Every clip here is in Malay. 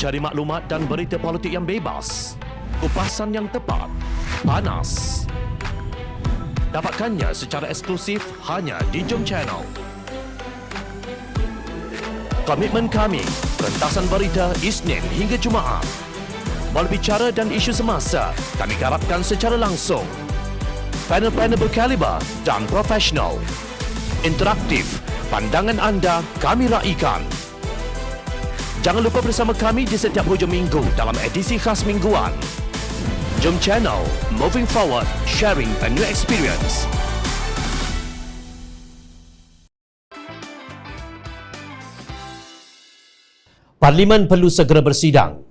Cari maklumat dan berita politik yang bebas, kupasan yang tepat, panas. Dapatkannya secara eksklusif hanya di Jom Channel. Komitmen kami, pentasan berita Isnin hingga Jumaat. Berbicara dan isu semasa, kami garapkan secara langsung. Panel-panel berkaliber dan profesional. Interaktif, pandangan anda kami raikan. Jangan lupa bersama kami di setiap hujung minggu dalam edisi khas mingguan. Jom Channel, moving forward, sharing a new experience. Parlimen perlu segera bersidang.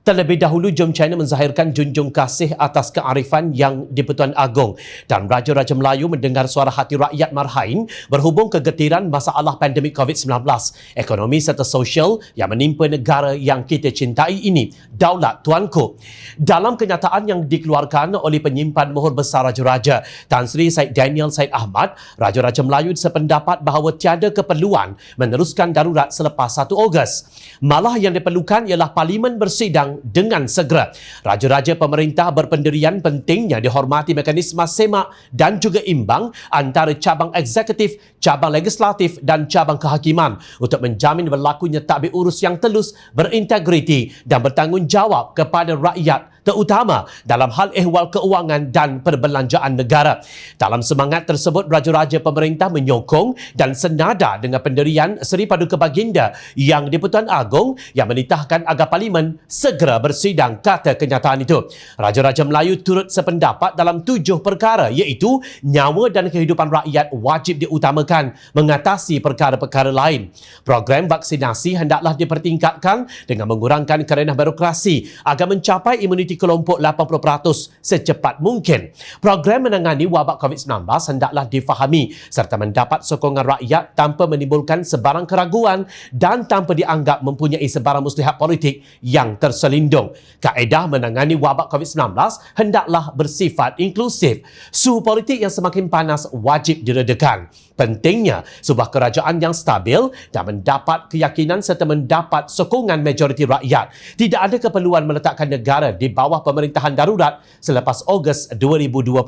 Terlebih dahulu, Jom Channel menzahirkan junjung kasih atas kearifan yang di-Pertuan Agong dan Raja-Raja Melayu mendengar suara hati rakyat Marhain berhubung kegetiran masalah pandemik COVID-19, ekonomi serta sosial yang menimpa negara yang kita cintai ini, Daulat Tuanku. Dalam kenyataan yang dikeluarkan oleh penyimpan Mohor Besar Raja-Raja, Tan Sri Syed Daniel Syed Ahmad, Raja-Raja Melayu sependapat bahawa tiada keperluan meneruskan darurat selepas 1 Ogos. Malah yang diperlukan ialah Parlimen bersidang dengan segera. Raja-Raja pemerintah berpendirian pentingnya dihormati mekanisme semak dan juga imbang antara cabang eksekutif, cabang legislatif dan cabang kehakiman untuk menjamin berlakunya tadbir urus yang telus, berintegriti dan bertanggungjawab kepada rakyat, terutama dalam hal ehwal keuangan dan perbelanjaan negara. Dalam semangat tersebut, Raja-Raja pemerintah menyokong dan senada dengan pendirian Seri Paduka Baginda yang di-Pertuan Agong yang menitahkan agar Parlimen segera bersidang, kata kenyataan itu. Raja-Raja Melayu turut sependapat dalam 7 perkara, iaitu nyawa dan kehidupan rakyat wajib diutamakan mengatasi perkara-perkara lain. Program vaksinasi hendaklah dipertingkatkan dengan mengurangkan kerenah birokrasi agar mencapai imuniti kelompok 80% secepat mungkin. Program menangani wabak COVID-19 hendaklah difahami serta mendapat sokongan rakyat tanpa menimbulkan sebarang keraguan dan tanpa dianggap mempunyai sebarang muslihat politik yang terselindung. Kaedah menangani wabak COVID-19 hendaklah bersifat inklusif. Suhu politik yang semakin panas wajib diredakan. Pentingnya sebuah kerajaan yang stabil dan mendapat keyakinan serta mendapat sokongan majoriti rakyat. Tidak ada keperluan meletakkan negara di bawah pemerintahan darurat selepas Ogos 2021.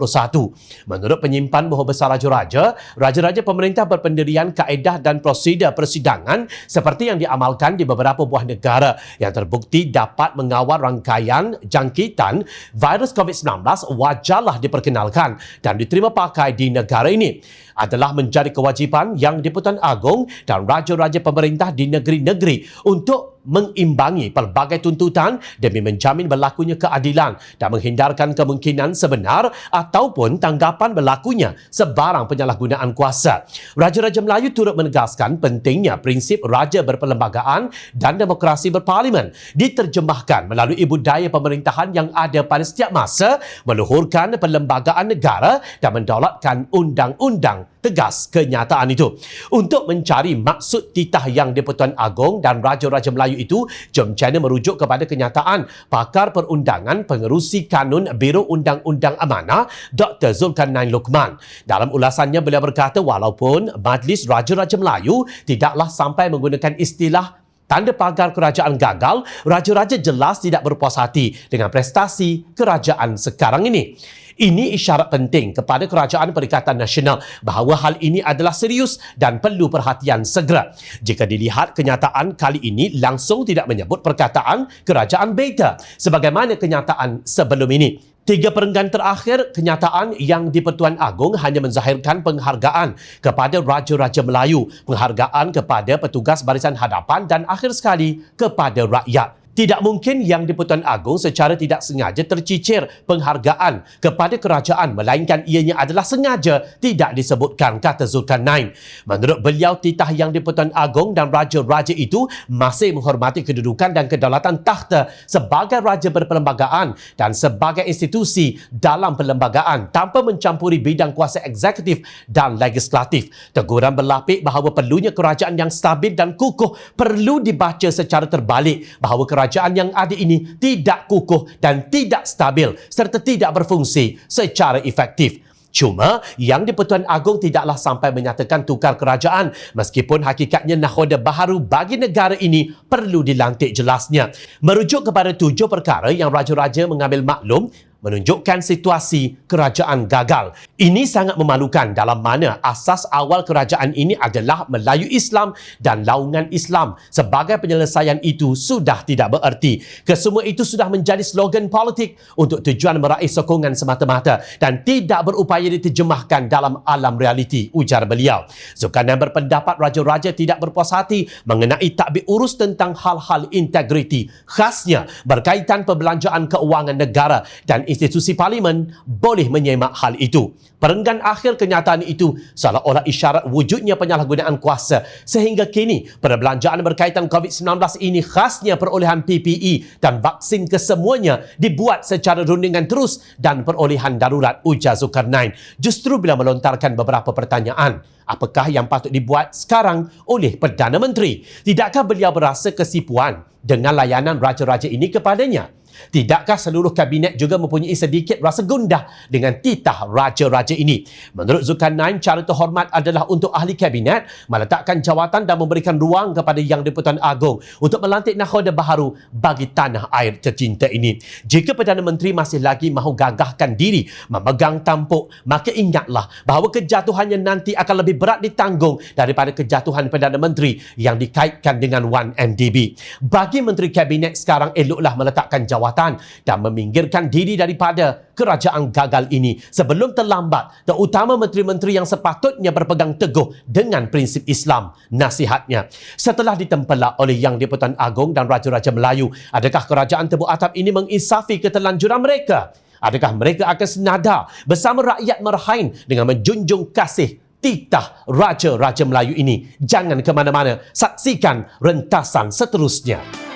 Menurut penyimpan Mohor Besar Raja-Raja, Raja-Raja pemerintah berpendirian kaedah dan prosedur persidangan seperti yang diamalkan di beberapa buah negara yang terbukti dapat mengawal rangkaian jangkitan virus COVID-19 wajarlah diperkenalkan dan diterima pakai di negara ini. Adalah menjadi kewajipan yang di-Pertuan Agong dan Raja-Raja pemerintah di negeri-negeri untuk mengimbangi pelbagai tuntutan demi menjamin berlakunya keadilan dan menghindarkan kemungkinan sebenar ataupun tanggapan berlakunya sebarang penyalahgunaan kuasa. Raja-Raja Melayu turut menegaskan pentingnya prinsip raja berperlembagaan dan demokrasi berparlimen diterjemahkan melalui budaya pemerintahan yang ada pada setiap masa, meluhurkan perlembagaan negara dan mendaulatkan undang-undang. Tegas kenyataan itu. Untuk mencari maksud titah yang di-Pertuan Agong dan Raja-Raja Melayu itu, Jom Channel merujuk kepada kenyataan pakar perundangan pengerusi kanun Biro Undang-Undang Amanah, Dr. Zulkarnain Luqman. Dalam ulasannya, beliau berkata walaupun Majlis Raja-Raja Melayu tidaklah sampai menggunakan istilah tanda pagar kerajaan gagal, Raja-Raja jelas tidak berpuas hati dengan prestasi kerajaan sekarang ini. Ini isyarat penting kepada Kerajaan Perikatan Nasional bahawa hal ini adalah serius dan perlu perhatian segera. Jika dilihat, kenyataan kali ini langsung tidak menyebut perkataan kerajaan beta sebagaimana kenyataan sebelum ini. 3 perenggan terakhir, kenyataan yang di-Pertuan Agong hanya menzahirkan penghargaan kepada Raja-Raja Melayu, penghargaan kepada petugas barisan hadapan dan akhir sekali kepada rakyat. Tidak mungkin yang di-Pertuan Agong secara tidak sengaja tercicir penghargaan kepada kerajaan, melainkan ianya adalah sengaja tidak disebutkan, kata Zulkarnain. Menurut beliau, titah yang di-Pertuan Agong dan Raja-Raja itu masih menghormati kedudukan dan kedaulatan takhta sebagai raja berperlembagaan dan sebagai institusi dalam perlembagaan tanpa mencampuri bidang kuasa eksekutif dan legislatif. Teguran berlapik bahawa perlunya kerajaan yang stabil dan kukuh perlu dibaca secara terbalik bahawa kerajaan yang ada ini tidak kukuh dan tidak stabil serta tidak berfungsi secara efektif. Cuma, Yang di-Pertuan Agong tidaklah sampai menyatakan tukar kerajaan meskipun hakikatnya nakhoda baharu bagi negara ini perlu dilantik jelasnya. Merujuk kepada 7 perkara yang raja-raja mengambil maklum menunjukkan situasi kerajaan gagal. Ini sangat memalukan dalam mana asas awal kerajaan ini adalah Melayu Islam dan laungan Islam. Sebagai penyelesaian itu sudah tidak bererti. Kesemua itu sudah menjadi slogan politik untuk tujuan meraih sokongan semata-mata dan tidak berupaya diterjemahkan dalam alam realiti, ujar beliau. Zulkarnain berpendapat raja-raja tidak berpuas hati mengenai takbir urus tentang hal-hal integriti, khasnya berkaitan perbelanjaan keuangan negara dan institusi parlimen boleh menyemak hal itu. Perenggan akhir kenyataan itu seolah-olah isyarat wujudnya penyalahgunaan kuasa sehingga kini perbelanjaan berkaitan COVID-19 ini khasnya perolehan PPE dan vaksin kesemuanya dibuat secara rundingan terus dan perolehan darurat, ujar Zulkarnain. Justru bila melontarkan beberapa pertanyaan, apakah yang patut dibuat sekarang oleh Perdana Menteri? Tidakkah beliau berasa kesipuan dengan layanan raja-raja ini kepadanya? Tidakkah seluruh kabinet juga mempunyai sedikit rasa gundah dengan titah raja-raja ini? Menurut Zulkarnain, cara terhormat adalah untuk ahli kabinet meletakkan jawatan dan memberikan ruang kepada Yang di-Pertuan Agong untuk melantik nakhoda baharu bagi tanah air tercinta ini. Jika Perdana Menteri masih lagi mahu gagahkan diri memegang tampuk, maka ingatlah bahawa kejatuhannya nanti akan lebih berat ditanggung daripada kejatuhan Perdana Menteri yang dikaitkan dengan 1MDB. Bagi Menteri Kabinet sekarang eloklah meletakkan jawatan dan meminggirkan diri daripada kerajaan gagal ini sebelum terlambat, terutama menteri-menteri yang sepatutnya berpegang teguh dengan prinsip Islam, nasihatnya. Setelah ditempelak oleh Yang di-Pertuan Agong dan Raja-Raja Melayu, adakah kerajaan tebuk atap ini menginsafi keterlanjuran mereka? Adakah mereka akan senada bersama rakyat Merahain dengan menjunjung kasih titah Raja-Raja Melayu ini? Jangan ke mana-mana, saksikan rentasan seterusnya.